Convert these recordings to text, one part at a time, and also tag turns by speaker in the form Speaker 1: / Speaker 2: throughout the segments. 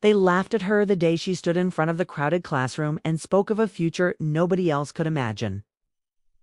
Speaker 1: They laughed at her the day she stood in front of the crowded classroom and spoke of a future nobody else could imagine.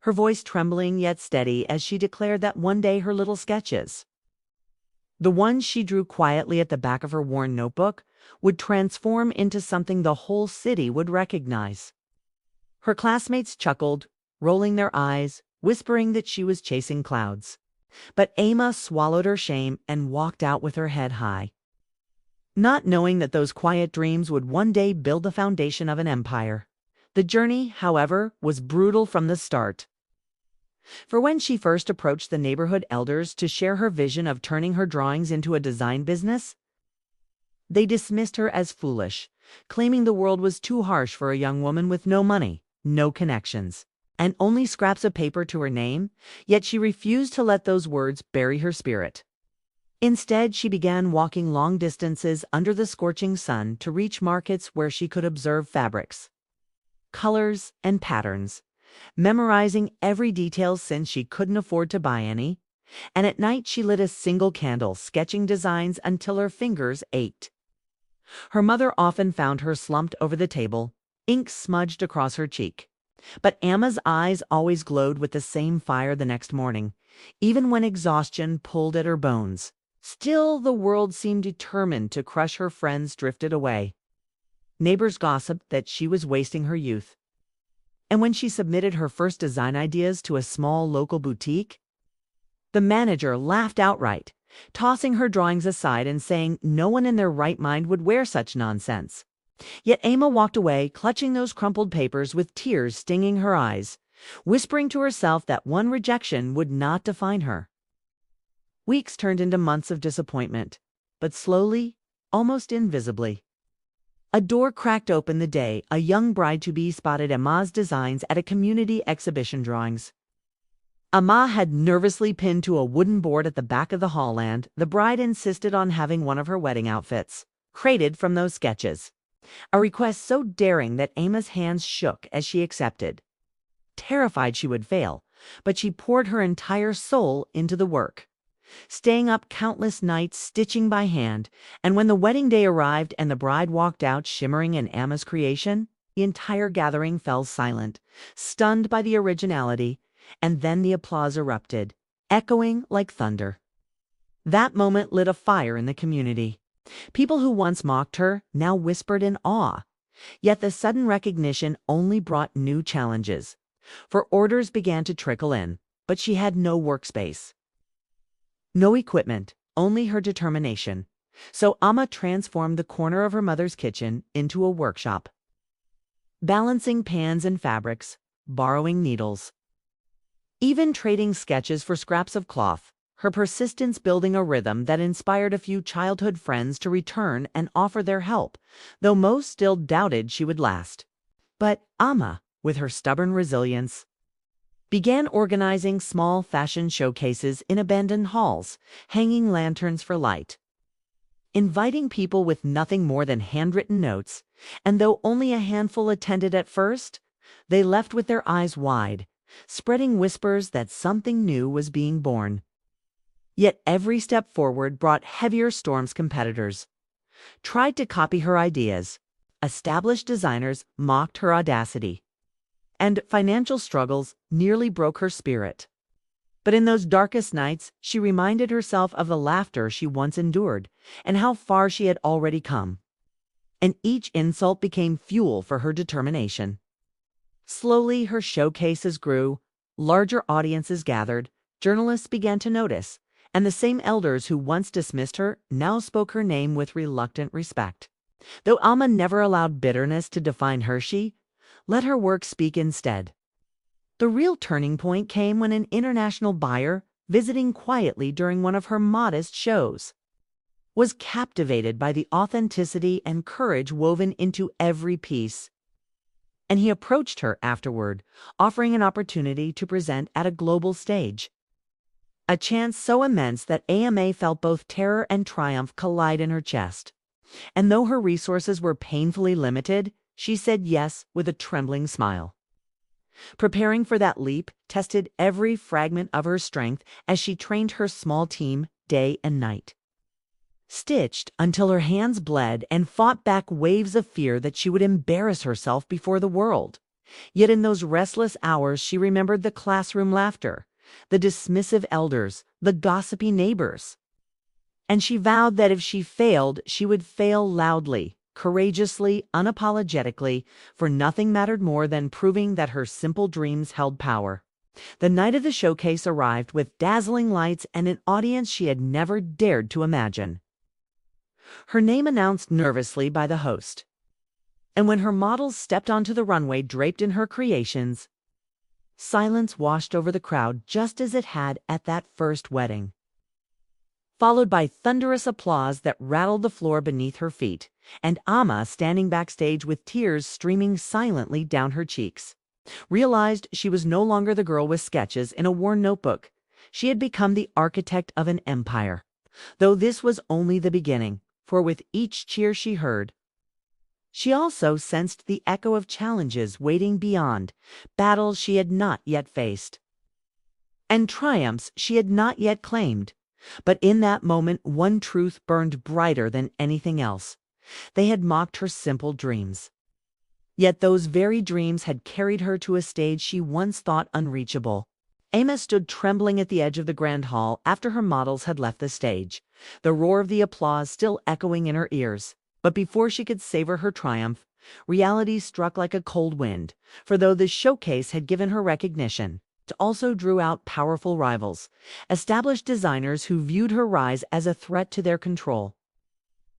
Speaker 1: Her voice trembling yet steady as she declared that one day her little sketches, the ones she drew quietly at the back of her worn notebook, would transform into something the whole city would recognize. Her classmates chuckled, rolling their eyes, whispering that she was chasing clouds. But Ama swallowed her shame and walked out with her head high, not knowing that those quiet dreams would one day build the foundation of an empire. The journey, however, was brutal from the start. For when she first approached the neighborhood elders to share her vision of turning her drawings into a design business, they dismissed her as foolish, claiming the world was too harsh for a young woman with no money, no connections, and only scraps of paper to her name, yet she refused to let those words bury her spirit. Instead, she began walking long distances under the scorching sun to reach markets where she could observe fabrics, colors, and patterns, memorizing every detail since she couldn't afford to buy any, and at night she lit a single candle, sketching designs until her fingers ached. Her mother often found her slumped over the table, ink smudged across her cheek. But Emma's eyes always glowed with the same fire the next morning, even when exhaustion pulled at her bones. Still, the world seemed determined to crush her. Friends drifted away. Neighbors gossiped that she was wasting her youth. And when she submitted her first design ideas to a small local boutique, the manager laughed outright, tossing her drawings aside and saying no one in their right mind would wear such nonsense. Yet Ama walked away, clutching those crumpled papers with tears stinging her eyes, whispering to herself that one rejection would not define her. Weeks turned into months of disappointment, but slowly, almost invisibly. A door cracked open the day a young bride-to-be spotted Ama's designs at a community exhibition drawings. Ama had nervously pinned to a wooden board at the back of the hall, and the bride insisted on having one of her wedding outfits created from those sketches. A request so daring that Ama's hands shook as she accepted. Terrified she would fail, but she poured her entire soul into the work, staying up countless nights stitching by hand, and when the wedding day arrived and the bride walked out shimmering in Ama's creation, the entire gathering fell silent, stunned by the originality, and then the applause erupted, echoing like thunder. That moment lit a fire in the community. People who once mocked her now whispered in awe. Yet the sudden recognition only brought new challenges. For orders began to trickle in, but she had no workspace, no equipment, only her determination. So Ama transformed the corner of her mother's kitchen into a workshop, balancing pans and fabrics, borrowing needles, even trading sketches for scraps of cloth. Her persistence building a rhythm that inspired a few childhood friends to return and offer their help, though most still doubted she would last. But Ama, with her stubborn resilience, began organizing small fashion showcases in abandoned halls, hanging lanterns for light, inviting people with nothing more than handwritten notes, and though only a handful attended at first, they left with their eyes wide, spreading whispers that something new was being born. Yet every step forward brought heavier storms. Competitors tried to copy her ideas, established designers mocked her audacity, and financial struggles nearly broke her spirit. But in those darkest nights, she reminded herself of the laughter she once endured and how far she had already come. And each insult became fuel for her determination. Slowly, her showcases grew, larger audiences gathered, journalists began to notice, and the same elders who once dismissed her now spoke her name with reluctant respect. Though Ama never allowed bitterness to define her, she let her work speak instead. The real turning point came when an international buyer, visiting quietly during one of her modest shows, was captivated by the authenticity and courage woven into every piece. And he approached her afterward, offering an opportunity to present at a global stage. A chance so immense that Ama felt both terror and triumph collide in her chest. And though her resources were painfully limited, she said yes with a trembling smile. Preparing for that leap tested every fragment of her strength as she trained her small team day and night. stitched until her hands bled and fought back waves of fear that she would embarrass herself before the world. Yet in those restless hours she remembered the classroom laughter, the dismissive elders, the gossipy neighbors. And she vowed that if she failed, she would fail loudly, courageously, unapologetically, for nothing mattered more than proving that her simple dreams held power. The night of the showcase arrived with dazzling lights and an audience she had never dared to imagine. Her name announced nervously by the host. And when her models stepped onto the runway draped in her creations, silence washed over the crowd just as it had at that first wedding, followed by thunderous applause that rattled the floor beneath her feet, and Amma, standing backstage with tears streaming silently down her cheeks, realized she was no longer the girl with sketches in a worn notebook. She had become the architect of an empire. Though this was only the beginning, for with each cheer she heard, she also sensed the echo of challenges waiting beyond, battles she had not yet faced, and triumphs she had not yet claimed. But in that moment, one truth burned brighter than anything else. They had mocked her simple dreams. Yet those very dreams had carried her to a stage she once thought unreachable. Amara stood trembling at the edge of the grand hall after her models had left the stage, the roar of the applause still echoing in her ears. But before she could savor her triumph, reality struck like a cold wind, for though the showcase had given her recognition, it also drew out powerful rivals, established designers who viewed her rise as a threat to their control.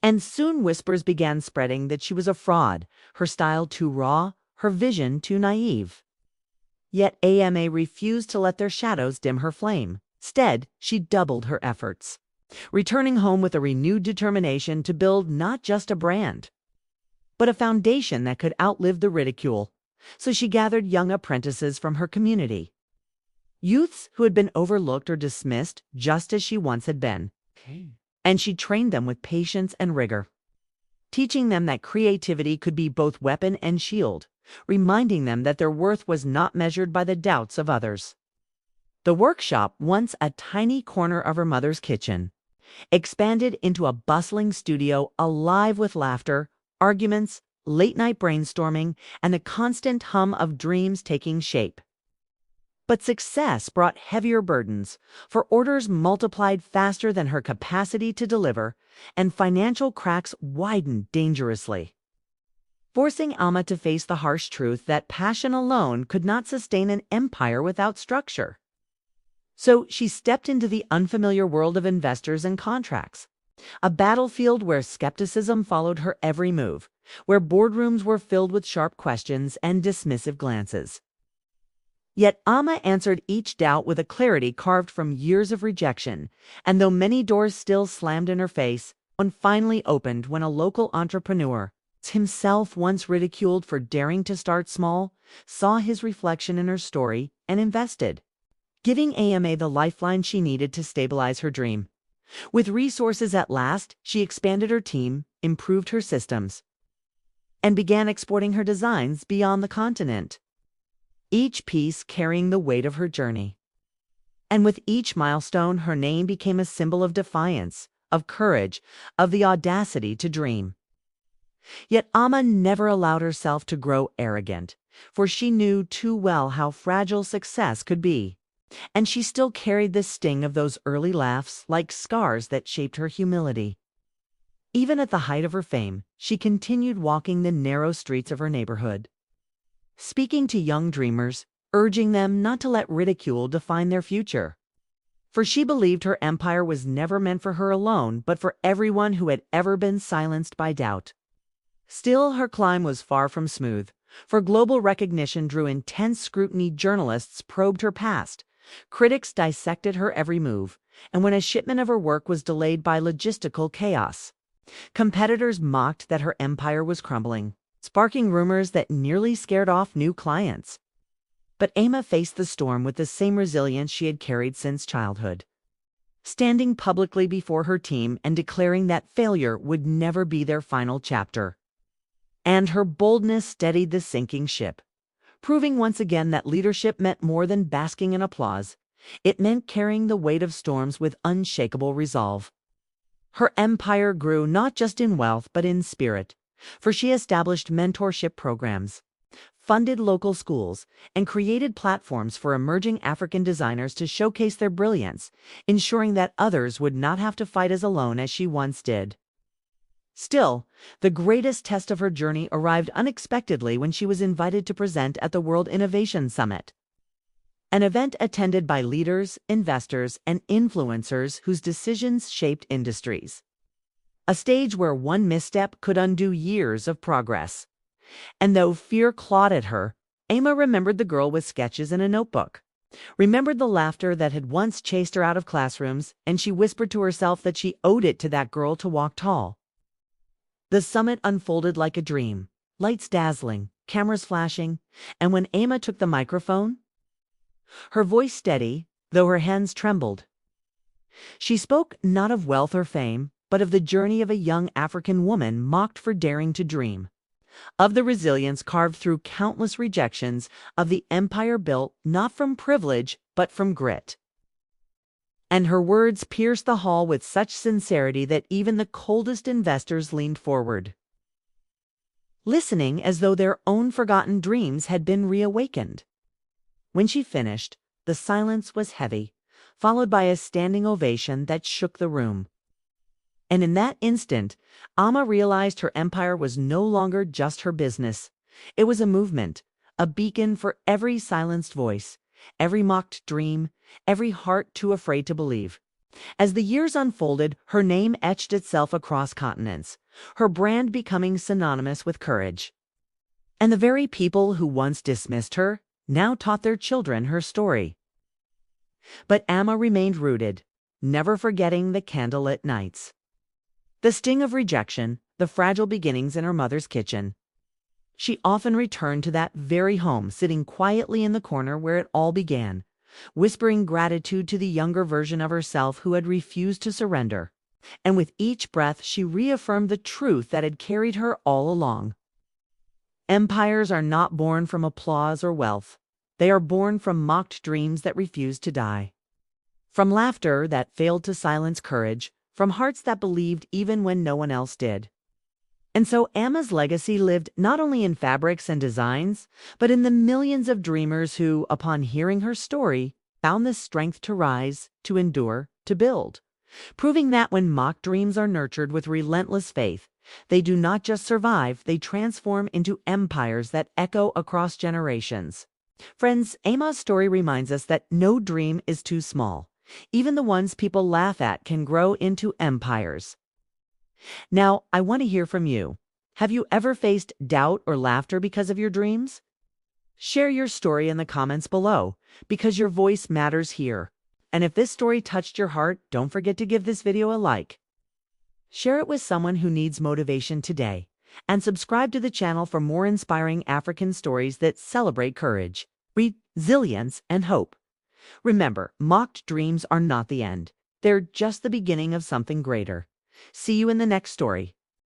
Speaker 1: And soon whispers began spreading that she was a fraud, her style too raw, her vision too naive. Yet Ama refused to let their shadows dim her flame. Instead, she doubled her efforts, returning home with a renewed determination to build not just a brand, but a foundation that could outlive the ridicule. So she gathered young apprentices from her community, youths who had been overlooked or dismissed just as she once had been. And she trained them with patience and rigor, teaching them that creativity could be both weapon and shield, reminding them that their worth was not measured by the doubts of others. The workshop, once a tiny corner of her mother's kitchen, expanded into a bustling studio alive with laughter, arguments, late-night brainstorming, and the constant hum of dreams taking shape. But success brought heavier burdens, for orders multiplied faster than her capacity to deliver, and financial cracks widened dangerously, forcing Amma to face the harsh truth that passion alone could not sustain an empire without structure. So she stepped into the unfamiliar world of investors and contracts, a battlefield where skepticism followed her every move, where boardrooms were filled with sharp questions and dismissive glances. Yet Amma answered each doubt with a clarity carved from years of rejection, and though many doors still slammed in her face, one finally opened when a local entrepreneur, himself once ridiculed for daring to start small, saw his reflection in her story and invested, giving Ama the lifeline she needed to stabilize her dream. With resources at last, she expanded her team, improved her systems, and began exporting her designs beyond the continent, each piece carrying the weight of her journey. And with each milestone, her name became a symbol of defiance, of courage, of the audacity to dream. Yet Amma never allowed herself to grow arrogant, for she knew too well how fragile success could be. And she still carried the sting of those early laughs like scars that shaped her humility. Even at the height of her fame, she continued walking the narrow streets of her neighborhood, speaking to young dreamers, urging them not to let ridicule define their future. For she believed her empire was never meant for her alone, but for everyone who had ever been silenced by doubt. Still, her climb was far from smooth, for global recognition drew intense scrutiny. Journalists probed her past, critics dissected her every move, and when a shipment of her work was delayed by logistical chaos, competitors mocked that her empire was crumbling, sparking rumors that nearly scared off new clients. But Ama faced the storm with the same resilience she had carried since childhood, standing publicly before her team and declaring that failure would never be their final chapter. And her boldness steadied the sinking ship, proving once again that leadership meant more than basking in applause. It meant carrying the weight of storms with unshakable resolve. Her empire grew not just in wealth but in spirit, for she established mentorship programs, funded local schools, and created platforms for emerging African designers to showcase their brilliance, ensuring that others would not have to fight as alone as she once did. Still, the greatest test of her journey arrived unexpectedly when she was invited to present at the World Innovation Summit, an event attended by leaders, investors, and influencers whose decisions shaped industries. A stage where one misstep could undo years of progress. And though fear clawed at her, Amara remembered the girl with sketches in a notebook, remembered the laughter that had once chased her out of classrooms, and she whispered to herself that she owed it to that girl to walk tall. The summit unfolded like a dream, lights dazzling, cameras flashing, and when Amara took the microphone, her voice steady, though her hands trembled, she spoke not of wealth or fame, but of the journey of a young African woman mocked for daring to dream, of the resilience carved through countless rejections, of the empire built not from privilege but from grit. And her words pierced the hall with such sincerity that even the coldest investors leaned forward, listening as though their own forgotten dreams had been reawakened. When she finished, the silence was heavy, followed by a standing ovation that shook the room. And in that instant, Amara realized her empire was no longer just her business. It was a movement, a beacon for every silenced voice, every mocked dream, every heart too afraid to believe. As the years unfolded, her name etched itself across continents, her brand becoming synonymous with courage. And the very people who once dismissed her now taught their children her story. But Amara remained rooted, never forgetting the candlelit nights, the sting of rejection, the fragile beginnings in her mother's kitchen. She often returned to that very home, sitting quietly in the corner where it all began, whispering gratitude to the younger version of herself who had refused to surrender. And with each breath, she reaffirmed the truth that had carried her all along. Empires are not born from applause or wealth. They are born from mocked dreams that refuse to die, from laughter that failed to silence courage, from hearts that believed even when no one else did. And so Amara's legacy lived not only in fabrics and designs, but in the millions of dreamers who, upon hearing her story, found the strength to rise, to endure, to build, proving that when mock dreams are nurtured with relentless faith, they do not just survive, they transform into empires that echo across generations. Friends, Amara's story reminds us that no dream is too small. Even the ones people laugh at can grow into empires. Now, I want to hear from you. Have you ever faced doubt or laughter because of your dreams? Share your story in the comments below, because your voice matters here. And if this story touched your heart, don't forget to give this video a like. Share it with someone who needs motivation today. And subscribe to the channel for more inspiring African stories that celebrate courage, resilience, and hope. Remember, mocked dreams are not the end. They're just the beginning of something greater. See you in the next story.